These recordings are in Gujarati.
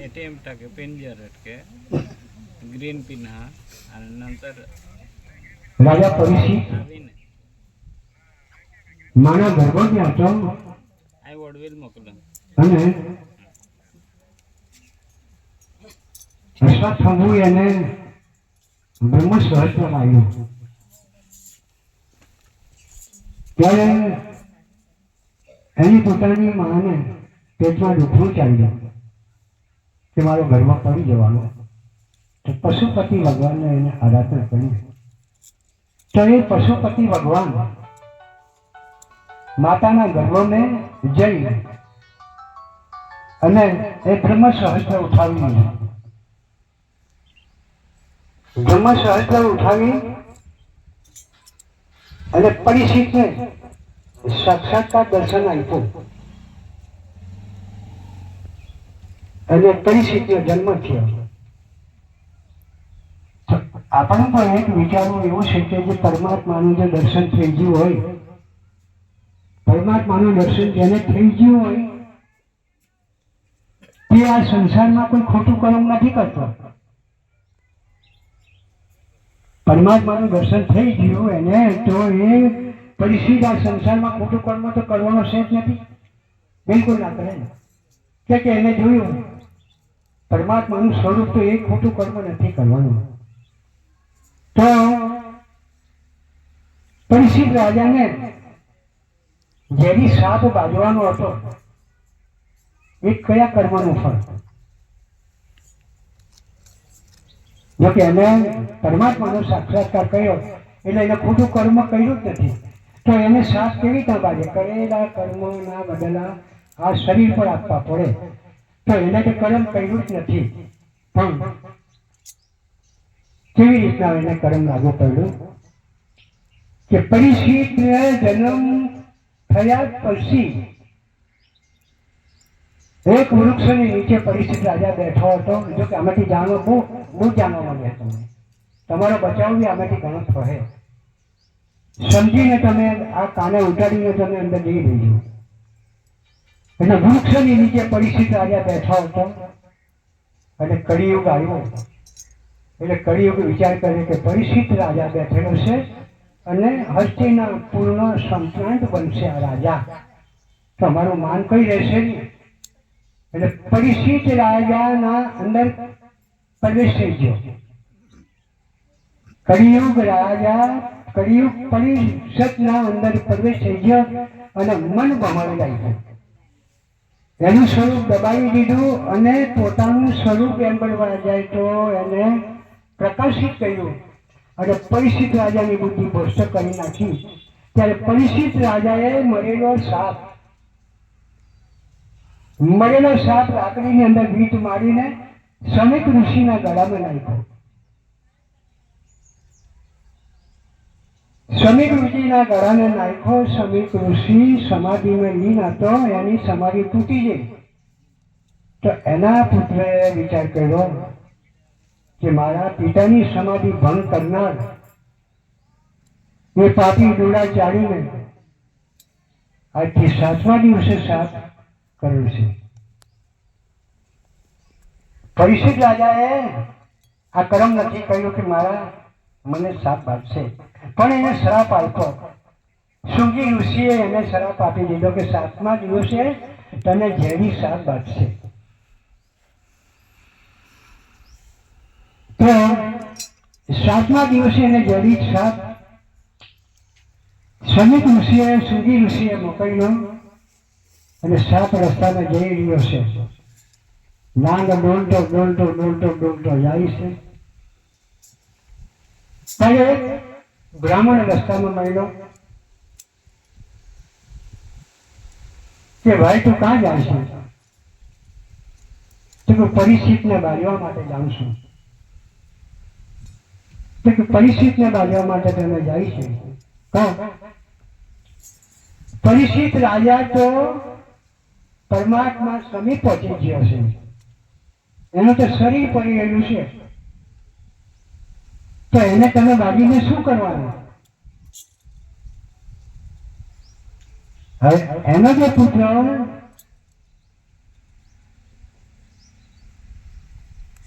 एटीएम टाके पिंजर अटके ग्रीन पिन हा आणि नंतर राजा परीक्षित आवीने माना ગર્ભમાં હતો आई वडवील मोकलं અને અશ્વત્થામુ એને બ્રહ્મ સહસ્ત્ર આવ્યું ત્યારે એની પોતાની માને પેટમાં દુખવું ચાલ્યું કે મારો ગર્ભ પડી જવાનો તો પશુપતિ ભગવાનને એને આરાધના કરી તો એ પશુપતિ ભગવાન માતાના ગર્ભને જઈ અને એ બ્રહ્મ સહસ્ત્ર ઉઠાવી લીધું બ્રહ્મ સહસ્ત્ર ઉઠાવી અને પરીક્ષિતને સાક્ષાત્કાર દર્શન આપ્યું અને પરીક્ષિતનો જન્મ થયો આપણે પણ એક વિચારવું એવું છે કે જે પરમાત્માનું જે દર્શન થઈ ગયું હોય પરમાત્માનું દર્શન જેને થઈ ગયું હોય તે આ સંસારમાં કોઈ ખોટું કર્મ નથી કરતો પરમાત્માનું દર્શન થઈ ગયું એને તો એ પરિસ્થિતિ આ સંસારમાં ખોટું કર્મ તો કરવાનો છે જ નથી બિલકુલ ના કરે કે એને જોયું પરમાત્માનું સ્વરૂપ તો એ ખોટું કર્મ નથી કરવાનું તો પરિસ્થિતિ રાજાને જેની સાપ બાજવાનો હતો એ કયા કર્મનું ફળ જોકે એને પરમાત્માનો સાક્ષાત્કાર કર્યો એટલે એને ખોટું કર્મ કર્યું જ નથી તો એને સાપ કેવી રીતના બાજે કરેલા કર્મોના બદલા આ શરીર પર આપવા પડે તો એને તો કર્મ કર્યું જ નથી પણ કેવી રીતના એને કર્મ લાગુ પડ્યું કે પરિસ્થિતિને જન્મ થયા પછી એક વૃક્ષની નીચે પરિસ્થિતિ રાજા બેઠો હતો જો કે આમાંથી જાણવા બહુ જાણવા મળ્યા તમને તમારો બચાવ બી આમાંથી ઘણો થશે સમજીને તમે આ કાને ઉઠાડીને તમે અંદર જઈ દેજો એટલે વૃક્ષની નીચે પરિસ્થિતિ રાજા બેઠો હતો અને કળિયુગ આવ્યો એટલે કળિયુગ વિચાર કરે કે પરિસ્થિતિ રાજા બેઠેલો છે અને હસ્તિનાપુરનો સંપ્રાંત બનશે આ રાજા તો અમારું માન કઈ રહેશે નહીં એટલે પરિસ્થિતિ રાજાના અંદર પ્રવેશ થઈ ગયો કળિયુગ પરિષદના અંદર પ્રવેશ થઈ ગયો અને મન ભમાવી લાગ્યું એનું સ્વરૂપ દબાવી દીધું અને પોતાનું સ્વરૂપ એમ બનવા જાય તો એને પ્રકાશિત કર્યું અને પરિસ્થિત રાજાની બુદ્ધિ ભ્રષ્ટ કરી નાખી ત્યારે પરિસ્થિત રાજાએ મરેલો સાપ લાકડીની અંદર વીંટ મારીને સમીક ઋષિના ગળામાં નાખ્યો સમીક ઋષિના ગળાને નાખ્યો સમીક ઋષિ સમાધિમાં લીન હતો એની સમાધિ તૂટી ગઈ તો એના પુત્રએ વિચાર કર્યો કે મારા પિતાની સમાધિ ભંગ કરનાર એ પાપી ડોળા ચાડીને આજથી 7મા દિવસે સાપ કર્યું છે પરિષદ રાજાએ આ કર્મ નથી કહ્યું કે મારા મને સાપ બાંધશે પણ એને શ્રાપ આપ્યો શૃંગી ઋષિએ એને શ્રાપ આપી દીધો કે 7મા દિવસે તને ઝેરી સાપ બાંધશે તો 7મા દિવસે એને ઝેરી સાપ સમીક ઋષિએ શૃંગી ઋષિએ મોકલ્યો અને સાપ રસ્તામાં જઈ રહ્યો છે નાંગ ડોલતો જાય છે ત્યારે બ્રાહ્મણ રસ્તામાં મળ્યો કે ભાઈ તું ક્યાં જાય છે તો પરિસ્થિતિને બાળવા માટે જાઉં છું તો પરિસ્થિતિને બાળવા માટે તમે જાય છે પરિસ્થિત રાજા તો પરમાત્મા સમીપ પહોંચી ગયો છે એનું તો શરીર પડી રહ્યું છે તો એને તમે બાજીને શું કરવાનું એનો જે પુત્ર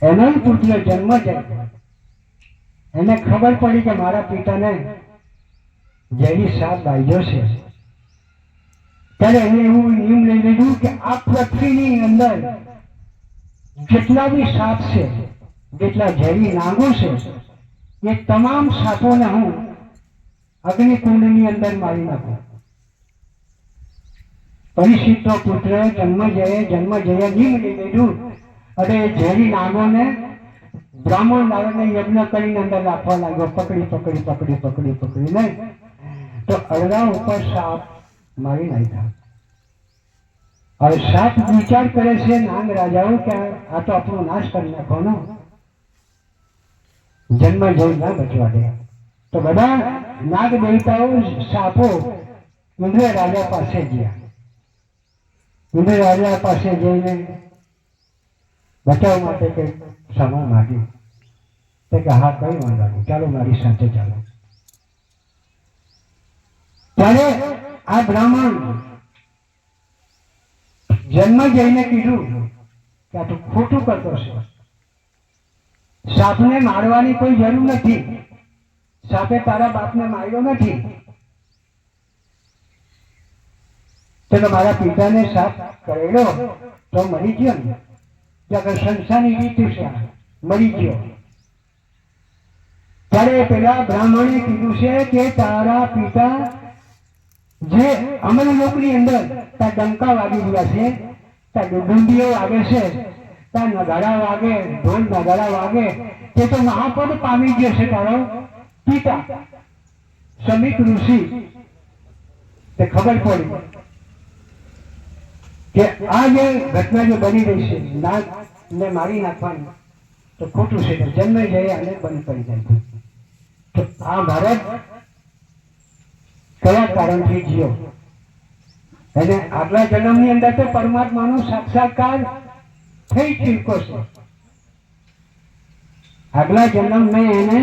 એનો પુત્ર જન્મ જાય, એને ખબર પડી કે મારા પિતાને ઝેરી સાપ વાગ્યો છે, ત્યારે એને એવું નિયમ લઈ લીધું કે આ પૃથ્વીની અંદર જેટલા બી સાપ છે, જેટલા ઝેરી નાગો છે, એ તમામ સાપોને હું અગ્નિકુંડની અંદર મારી નાખું. પરીક્ષિતનો પુત્ર જન્મજયે નિયમ લઈ લીધું અને ઝેરી નાગોને બ્રાહ્મણ નારાયણને યજ્ઞ કરીને અંદર રાખવા લાગ્યો, પકડીને તો અડધા ઉપર સાપ મારી નાખ્યા. હવે સાપ વિચાર કરે છે નાગ રાજાઓ કે આ તો આપણો નાશ કરી નાખવાનો, જન્મજય ના બચવા દે. તો બધા નાગ દેવતાઓ સાપો ઇન્દ્ર રાજા પાસે ગયા. ઇન્દ્ર રાજા પાસે જઈને બચાવ માટે કંઈક સમય માંગ્યું. તો કે હા, કઈ વાંધો નહીં, ચાલો મારી સાથે ચાલો. ત્યારે આ બ્રાહ્મણ જન્મ જઈને કીધું કે આ તું ખોટું કરતો છે, સાપને મારવાની કોઈ જરૂર નથી, સાપે તારા બાપને માર્યો નથી, તો મારા પિતાને સાપ કરેલો તો મરી ગયો ને, સંસારની રીત છે, મરી ગયો. ત્યારે પેલા બ્રાહ્મણે કીધું છે કે તારા પિતા જે અમર લોકની અંદર તાર ડંકા વાગી રહ્યા છે, તાર ડુંડીઓ વાગે છે, તાર નગાડા વાગે, ઢોલ નગાડા વાગે, તે તો મહાપદ પામી ગયો છે તારો પિતા સમીક ઋષિ. તે ખબર પડી કે આ જે ઘટના જે બની રહી છે નાગ ને મારી નાખવાની, તો ખોટું છે. જન્મ જઈએ અને બંધ કરી જાય. તો આ ભારત કયા કારણથી જીયો? અને આગલા જન્મની અંદર તો પરમાત્માનો સાક્ષાત્કાર થઈ ચૂક્યો છે. આગલા જન્મ મેં એને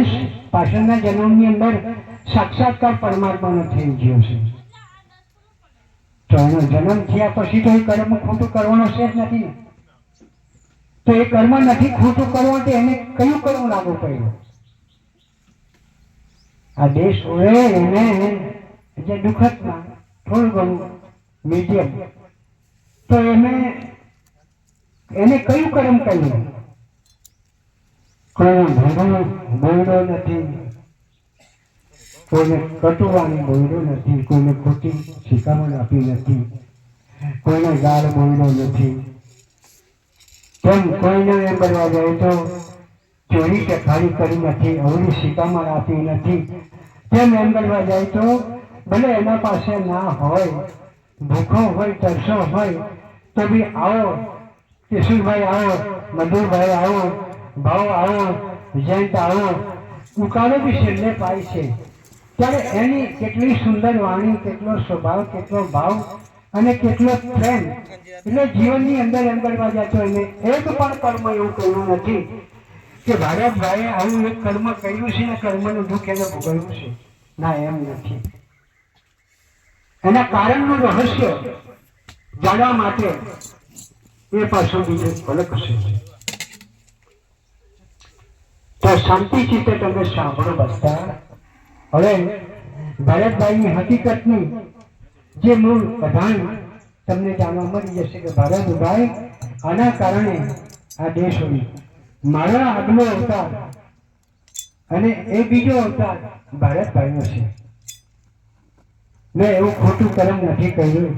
પાછળના જન્મની અંદર સાક્ષાત્કાર પરમાત્માનો થઈ ગયો છે. તો એનો જન્મ થયા પછી તો એ કર્મ ખોટું કરવાનો છે જ નથી. તો એ કર્મ નથી ખોટું કરવું, તો એને કયું કર્મ લાગુ પડ્યું? આ દેશ હોય એને જે દુઃખદમાં થોડું ઘણું મીડિયમ, તો એને કયું કર્મ કર્યું? કોઈને ભણવાનું બોલ્યો નથી, કોઈને કટુવાની બોલ્યો નથી, કોઈને ખોટી શિખામણ આપી નથી, કોઈને ગાળ બોલ્યો નથી, તેમ કોઈને એમ કરવા જાય તો ચોરી ચખાડી કરી નથી, અવળી શિખામણ આપી નથી, તેમ એમ કરવા જાય તો ભલે એના પાસે ના હોય, ભૂખો હોય, તરસો હોય, તો બી આવો કેશુભાઈ, આવો મધુરભાઈ, આવો ભાવ, આવો જયંત, આવો ઉકાળો બી છેલ્લે પાય છે. ત્યારે એની કેટલી સુંદર વાણી, કેટલો સ્વભાવ, કેટલો ભાવ અને કેટલો પ્રેમ, એટલે જીવનની અંદર એમ કરવા જતો એને એક પણ કર્મ એવું કર્યું નથી કે ભારતભાઈએ આવું એક કર્મ કર્યું છે ને કર્મનું દુઃખ એને ભોગવ્યું છે. ના, એમ નથી. એના કારણનું રહસ્ય જાણવા માટે એ પાછું બીજું ફલક છે. તો શાંતિ ચિત્તે તમે સાંભળો બધા. હવે ભારતભાઈની હકીકતની જે મૂળ કથાન તમને જાણવા મળી જશે કે ભારતભાઈ આના કારણે આ દેશ હોય. મારા આગલો અવતાર અને એ બીજો અવતાર ભારતભાઈનો છે. મેં એવું ખોટું કર્મ નથી કર્યું,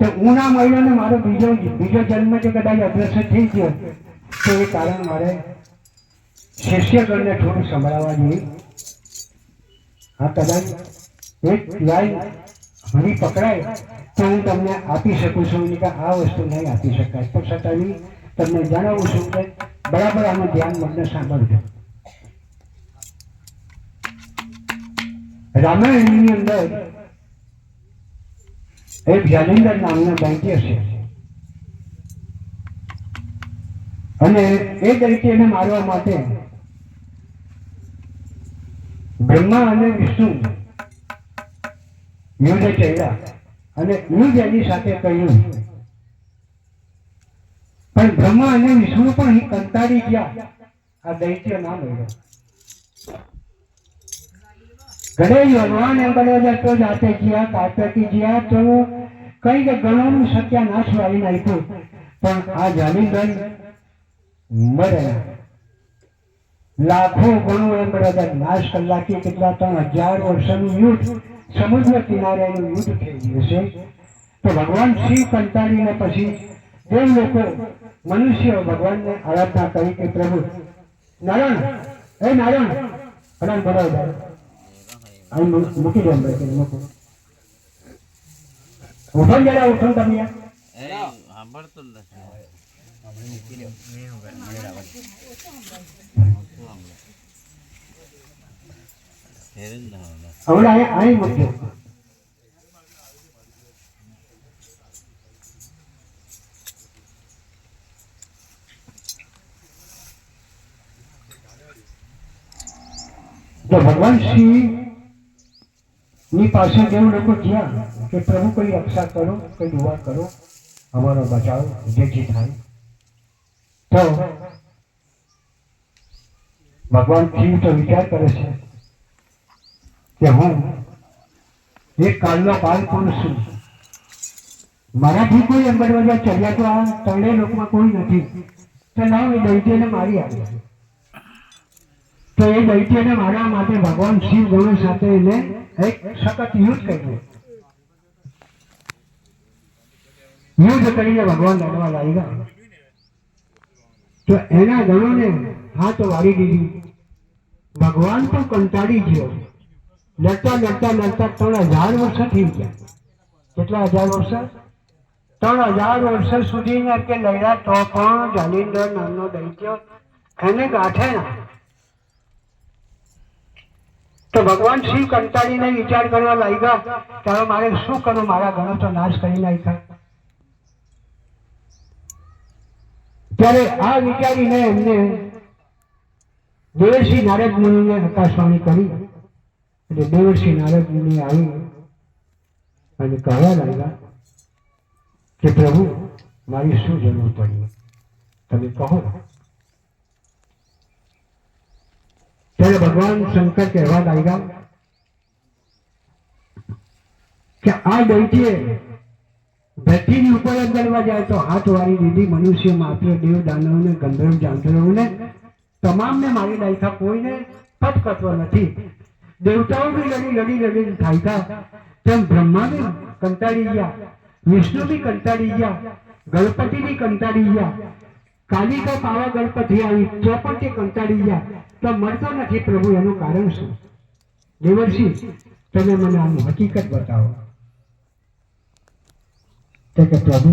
તો હું ના મળ્યો ને મારો બીજો જન્મ જો કદાચ અગ્રસર થઈ ગયો તો એ કારણ મારે શિષ્યગણને થોડું સંભળાવવા જોઈએ. આ કદાચ એક લાઈન હરી પકડાય તો હું તમને આપી શકું છું, કે આ વસ્તુ નહીં આપી શકાય, પણ છતાં તમને જણાવું છું કે બરાબર આનું ધ્યાન મને સાંભળજો. રામાયણની અંદર એક જાલિંદર નામના દૈત્ય છે, અને એ દૈત્યને મારવા માટે બ્રહ્મા અને વિષ્ણુ યુદ્ધ ચડ્યા અને યુદ્ધ એની સાથે કહ્યું, પણ બ્રહ્મા અને વિષ્ણુ પણ અહીં કંટાળી ગયા, આ દૈત્ય ના મળ્યો. ગણેશ ભગવાન એમ બોલ્યા તો જાતે ગયા, કાર્તિકી ગયા તો કઈ કે ગણોનું સત્યાનાશ વાળી નાખ્યું, પણ આ જાલિંદર મરે લાખો ગણો એમ બધા નાશ કલાકે કેટલા 3000 વર્ષનું યુદ્ધ સમુદ્ર કિનારેનું યુદ્ધ થઈ ગયું છે. તો ભગવાન શિવ કંટાળીને પછી દેવ લોકો મનુષ્ય ભગવાનને આરાધના કરી કે પ્રભુ નારાયણ એ નારાયણ ભગવાન બરાબર અહીં મૂકી દો મૂકો ઉઠો જરા ઉઠો તમે સાંભળતો જ નથી. હમણાં અહીં મૂકજો. તો ભગવાન શિવ ની પાસે દેવ લોકો ગયા કે પ્રભુ કોઈ રક્ષા કરો, કોઈ દુઆ કરો, અમારો બચાવ જેથી થાય. તો ભગવાન શિવ તો વિચાર કરે છે કે હું એક કાળનો કાળ પુરુષ છું, મારાથી કોઈ અંબરવાજા ચડ્યા તો આ ત્રણેય લોકમાં કોઈ નથી, તો લાવ એ દૈત્યને મારી આવે. તો એ દૈત્યને મારવા માટે ભગવાન શિવ ગણો સાથે એને એક સખત યુદ્ધ કર્યું. યુદ્ધ કરીને ભગવાન લડવા લાગ્યા તો એના ગણોને હાથ વાળી દીધી. ભગવાન તો કંટાળી ગયો, લડતા લડતા લડતા 3000 વર્ષ થઈ ગયા. કેટલા 1000 વર્ષ? 3000 વર્ષ સુધી કે લડ્યા તો પણ જાલિંદર નામનો દૈત્ય એને ગાંઠે ના. તો ભગવાન શિવ કંટાળીને વિચાર કરવા લાગ્યા કે હવે મારે શું કરવું, મારા ગણો તો નાશ કરી નાખ્યા. ત્યારે આ વિચારીને એમને દેવર્ષિ નારદ મુનિને આકાશવાણી કરી. એટલે દેવર્ષિ નારદ મુનિ આવી અને કહેવા લાગ્યા કે પ્રભુ મારી શું જરૂર પડી, તમે કહો. ત્યારે ભગવાન શંકર કહેવા લાગ્યા કે આ દૈત્ય ધરતીની ઉપર અંદરવા જાય તો હાથ વાળી દીધી. મનુષ્ય માત્ર દેવ દાનવને ગંધર્વ જાંધર્વને તમામને મારી નાખ્યા, કોઈને પટકતો નથી. દેવતાઓ બી લડી લડી થાક્યા, તેમ બ્રહ્મા બી કંટાળી ગયા, વિષ્ણુ બી કંટાળી ગયા, ગણપતિ બી કંટાળી ગયા, કાલિકા પાવાગઢ પરથી આવી તો પણ તે કંટાળી ગયા. તો મળતો નથી પ્રભુ, એનું કારણ શું? દેવર્ષિ તમે મને આની હકીકત બતાવો. તો કે પ્રભુ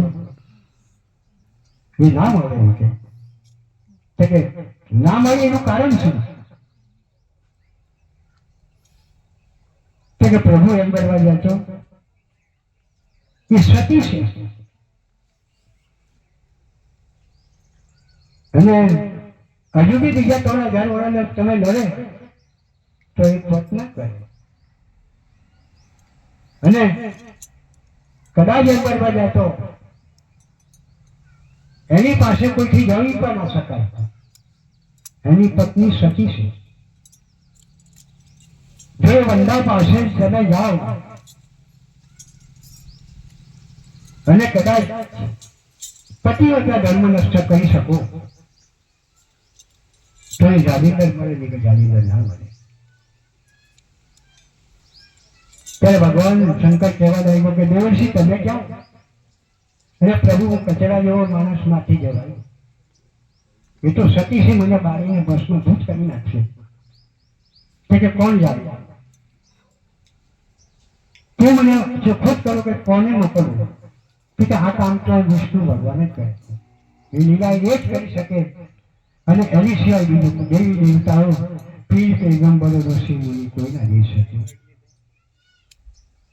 એ ના મળે એમ કે ના મળે એનું કારણ શું? તો કે પ્રભુ એમ કરવા જતો એ સતી છે અને હજુ બી બીજા 3000 વર્ષ તમે લડે તો એ પત ના કરે. અને કદાચ એમ કરવા જતો એની પાસે કોઈથી જવી પણ ના શકાય. એની પત્ની સતી છે. જો વંદા પાસે તમે જાઓ અને કદાચ પતિવ્રતા ધર્મ નષ્ટ કરી શકો તો એ જાલિંદર મળે નહીં કે જાલિંદર ના મળે. ત્યારે ભગવાન શંકર કહેવા લાગ્યો કે દેવર્ષિ તમે ક્યાં? અરે પ્રભુ કચરા જેવો માણસ માંથી જવાય, એ તો સતી છે, મને બાળીને ભસ્મભૂત કરી નાખશે. કે કોણ જાય? તું મને ચોખ્ખું કરો કે કોને મોકલવું? કે આ કામ તો વિષ્ણુ ભગવાન જ કરે, એ લીલા એ જ કરી શકે. અને એની સિવાય બીજું દેવી દેવતાઓ પીર પૈગંબરો ઋષિ મુનિ કોઈ ના રહી શકે.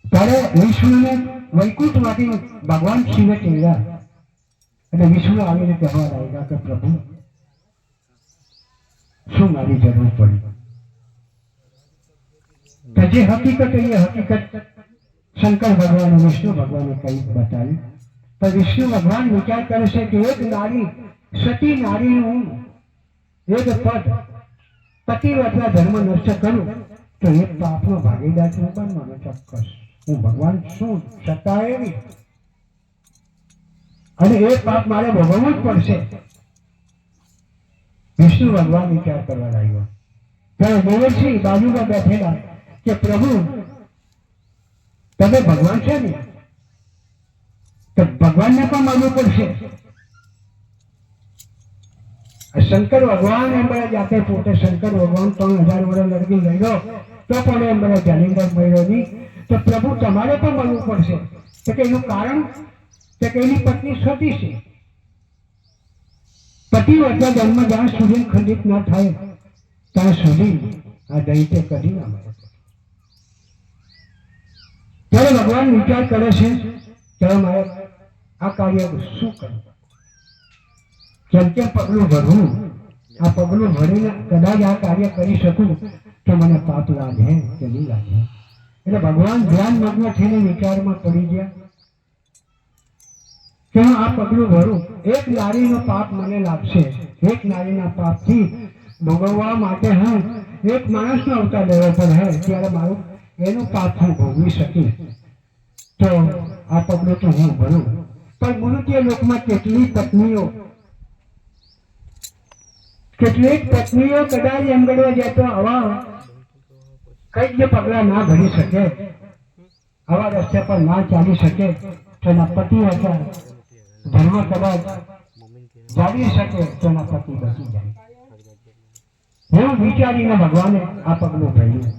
ત્યારે વિષ્ણુને વૈકુંઠમાંથી ભગવાન શિવે કહેવા અને વિષ્ણુ આવીને કહેવા લાગ્યા કે પ્રભુ શું મારી જરૂર પડી? કે જે હકીકત એ હકીકત શંકર ભગવાન વિષ્ણુ ભગવાને કઈ બતાવી પણ વિષ્ણુ ભગવાન વિચાર કરે છે કે એક નારી, સતી નારીનું એક પદ પતિવ્રતા ધર્મ નષ્ટ કરું તો એક પાપનો ભાગીદાર છું બનવાનો ચોક્કસ. હું ભગવાન છું છતાં એવી, અને એ પાપ મારે ભોગવવું જ પડશે. વિષ્ણુ ભગવાન વિચાર કરવા લાગ્યો. ત્યારે દેવર્ષિ બાજુમાં બેઠેલા કે પ્રભુ તમે ભગવાન છે ને, તો ભગવાનને પણ માનવું પડશે. શંકર ભગવાન એમ બધા જાતે પોતે શંકર ભગવાન 3000 વર્ષ લડકી લઈ લો તો પણ એમ બધા જાલિંદર મળ્યો નહીં. તો પ્રભુ તમારે પણ મળવું પડશે. તો કે એનું કારણ કે એની પત્ની સતી છે. પતિવ્રતા ધર્મ જ્યાં સુધી ખંડિત ના થાય ત્યાં સુધી આ દૈત્ય કદી ના મળે. ત્યારે ભગવાન વિચાર કરે છે કે મારે આ કાર્ય શું કરવું, કેમ કેમ પગલું ભરવું. આ પગલું ભરીને કદાચ આ કાર્ય કરી શકું તો મને પાપ લાગે કે નહીં લાગે. એટલે ભગવાન ધ્યાન મગ્ન થઈને વિચારમાં પડી ગયા કે હું આ પગલું ભરું. એક નારીનો પાપ મને લાગશે, એક નારીના પાપથી ભોગવવા માટે હું એક માણસનો અવતાર લેવો પડે, ત્યારે મારું એનું પાપ હું ભોગવી શકીશ. તો આ પગલું તો હું ભરું. પણ મનુષ્ય લોકમાં કેટલીક પત્નીઓ કદાચ એમ ગણવા જાય તો આવા કઈ જે પગલા ના ભરી શકે, આવા રસ્તે પર ના ચાલી શકે તો એના પતિ હતા ધર્મ કદાચ જાળી શકે તો એના પતિ બચી જાય. એવું વિચારીને ભગવાને આ પગલું ભર્યું.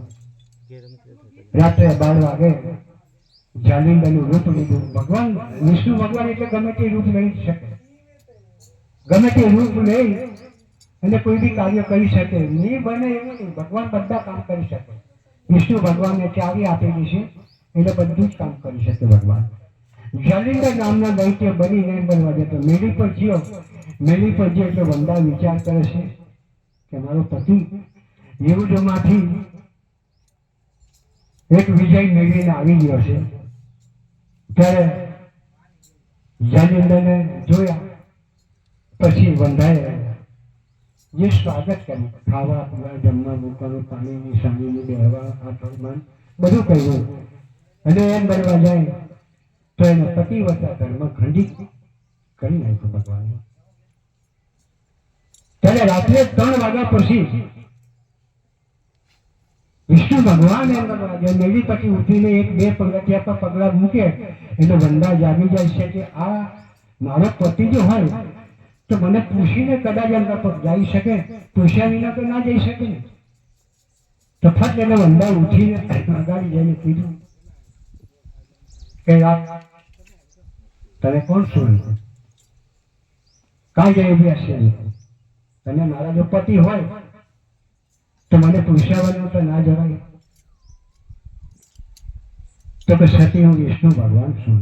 રાત્રે 12 વાગે જાલિંદરનું રૂપ લીધું. ભગવાન વિષ્ણુ ભગવાન એટલે ગમે તે રૂપ લઈ શકે, ગમે તે રૂપ લઈ અને કોઈ બી કાર્ય કરી શકે. નહીં બને એવું નહીં, ભગવાન બધા કામ કરી શકે. વિષ્ણુ ભગવાનને ચાવી આપેલી છે એટલે બધું જ કામ કરી શકે ભગવાન. જાલિંદર નામના દૈત્ય બનીને બનવા જતો મેળી પર જ્યો. મેળી પર જ્યો એટલે વંદા વિચાર કરે છે કે મારો પતિ યમુજમાંથી એક વિજય મેળવીને આવી ગયો છે. ત્યારે જાલિંદરને જોયા પછી વંદાએ જે સ્વાગત કર્યું, ખાવા પીવા જમવા મૂકવાનું, પાણીની સાણીની બેહવા આત્માન બધું કહ્યું. અને એમ બનવા જાય તો એને પતિવ્રતા ધર્મ ખંડિત કરી નાખ્યો ભગવાને. ત્યારે રાત્રે 3 વાગ્યા પછી વિષ્ણુ ભગવાન એમ બનવા જાય. મેળી પછી ઉઠીને 1-2 પગથિયા પર પગલા મૂકે એટલે વંદા જાગી જાય છે કે આ મારો પતિ જો હોય તો મને પૂછીને કદાચ એમના પર જઈ શકે, પૂછ્યા વિના તો ના જઈ શકે ને. તો ફટ એને વંદા ઉઠીને અગાડી જઈને કીધું કે તને કોણ છોડ્યું, કાંઈ જઈ ગયા છે? તને મારા જો પતિ હોય તો મને પૂછ્યા વગર તો ના જવાય. તો કે સતી હું વિષ્ણુ ભગવાન છું.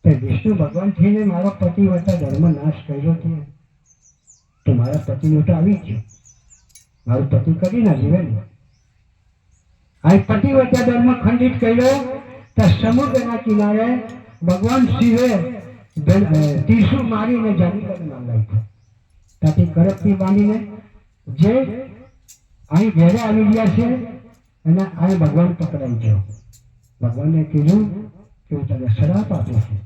વિષ્ણુ ભગવાન થઈને મારો પતિવ્રતા ધર્મ નાશ કર્યો છે તો મારા પતિનું તો આવી ગયું, મારું પતિ કદી ના જીવે ને. આ પતિવ્રતા ધર્મ ખંડિત કર્યો તો સમુદ્રના કિનારે ભગવાન શિવે ત્રિશૂળ મારીને જાલિંદર નામ રાખ્યું. ત્યાંથી કરપથી બાંધીને જે અહીં ઘેરે આવી ગયા છે અને અહીં ભગવાન પકડાઈ ગયો. ભગવાનને કીધું કે હું તને શ્રાપ આપું છું.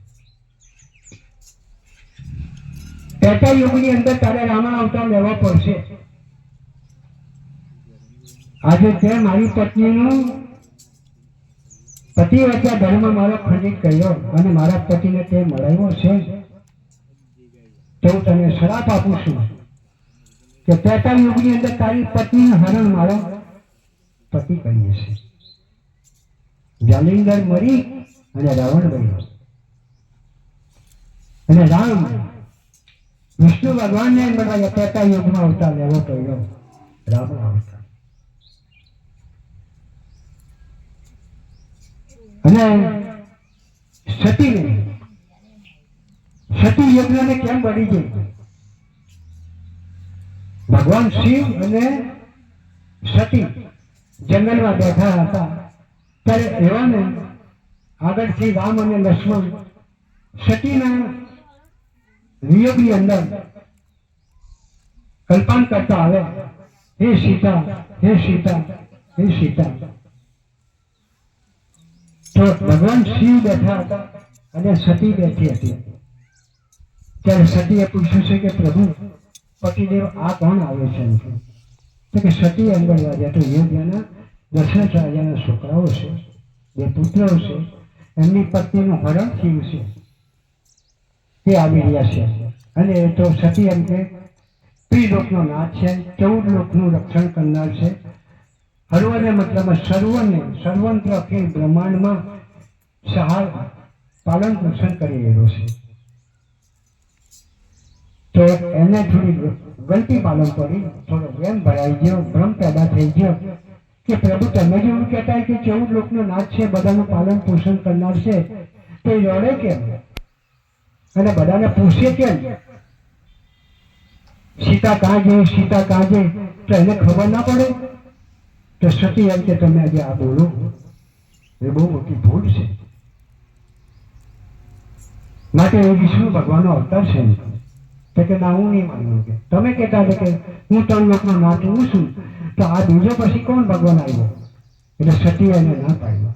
43 યુગની અંદર તારે રામા અવતાર લેવો પડશે. આજે તે મારી પત્નીનું પતિવ્રતા ધર્મ મારો ખંડિત કર્યો અને મારા પતિને તે મળાવ્યો છે તો હું તને શ્રાપ આપું છું કે 43 યુગની અંદર તારી પત્નીનું હરણ મારો પતિ કરીએ છે. જાલિંદર મરી અને રાવણ બન્યો અને રામ વિષ્ણુ ભગવાનને બધા 43 યુગમાં અવતાર લેવો પડ્યો, રામનો અવતાર. અને સતી યજ્ઞને કેમ બળી ગઈ? ભગવાન શિવ અને સતી જંગલમાં બેઠા હતા ત્યારે એવાને આગળથી રામ અને લક્ષ્મણ સતીના વિયોગની અંદર કલ્પાન કરતા આવે, હે સીતા, હે સીતા, હે સીતા. તો ભગવાન શિવ બેઠા હતા અને સતી બેઠી હતી. ત્યારે સતીએ પૂછ્યું છે કે પ્રભુ પતિદેવ આ કોણ આવે છે? તો કે સતી અંદર રાજા તો યોગ્યના દશરથ રાજાના છોકરાઓ છે, બે પુત્રો છે, એમની પત્નીનું હરણ થયું છે, તે આવી રહ્યા છે. અને તો સતી એમ કે ત્રિલોકનો નાથ છે, 14 લોકનું રક્ષણ કરનાર છે. હરવને મતલબ સર્વંત્ર અખિલ બ્રહ્માંડમાં સહાય પાલન પોષણ કરી રહ્યો છે. તો એને થોડી ગલતી પાલન કરી, થોડો વેમ ભરાઈ ગયો, ભ્રમ પેદા થઈ ગયો કે પ્રભુ તમે જ એવું કહેતા કે 14 લોકનો નાથ છે, બધાનું પાલન પોષણ કરનાર છે, તો એ રડે કેમ અને બધાને પૂછે કેમ? સીતા કાં ગઈ, સીતા કાં ગઈ, તો એને ખબર ના પડે? તો સતી એમ કે તમે આજે આ બોલો એ બહુ મોટી ભૂલ છે. માટે એ વિષ્ણુ ભગવાનનો અવતાર છે. તો કે ના, હું નહીં માનું. કે તમે કહેતા હતા કે હું 3 લોકનો નાથ હું છું, તો આ બીજો પછી કોણ ભગવાન આવ્યો? એટલે સતી એને ના પાડ્યો.